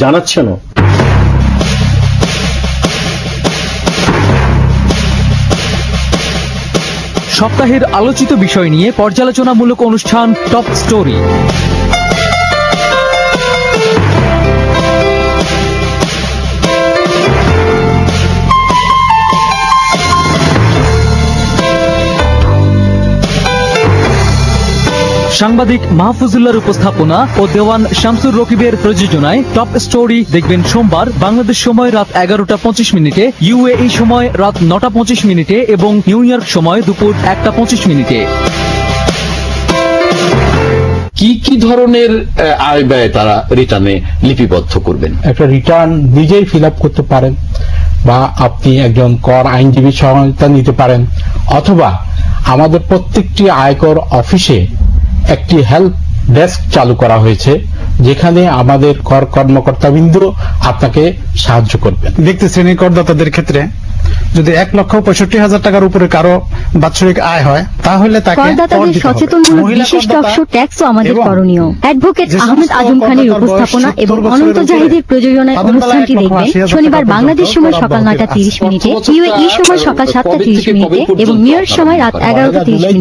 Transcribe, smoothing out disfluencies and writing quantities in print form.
জানাচ্ছেন। সপ্তাহের আলোচিত বিষয় নিয়ে পর্যালোচনামূলক অনুষ্ঠান টপ স্টোরি। সাংবাদিক মাহফুজুল্লাহর উপস্থাপনা ও দেওয়ান শামসুর রকিবের প্রযোজনায় টপ স্টোরি দেখবেন সোমবার বাংলাদেশ সময় রাত 11:25 ইউএই সময় রাত 9:25 এবং নিউ ইয়র্ক সময় দুপুর 1:25। কি কি ধরনের আয় ব্যয় তারা রিটার্নে লিপিবদ্ধ করবেন? একটা রিটার্ন নিজেই ফিল আপ করতে পারেন, বা আপনি একজন কর আইনজীবী সহায়তা নিতে পারেন, অথবা আমাদের প্রত্যেকটি আয়কর অফিসে একটি হেল্প ডেস্ক চালু করা হয়েছে, যেখানে আমাদের কর কর্মকর্তাবৃন্দ আপনাকে সাহায্য করবেন। ব্যক্তি শ্রেণী করদাতাদের ক্ষেত্রে যদি 1,65,000 টাকার উপরে কারো বাৎসরিক আয় হয়, তাহলে তাকে করদাতাদের সচেতনমূলক বিশেষ টকশো ট্যাক্সও আমাদের করণীয়। অ্যাডভোকেট আহমেদ আজম খানের উপস্থাপনা এবং অনন্ত জাহিদের প্রযোজনায় অনুষ্ঠানটি দেখবেন শনিবার বাংলাদেশ সময় সকাল 9:30 ইউএই সময় সকাল 7:30 এবং নিউ ইয়র্ক সময় রাত 11:30।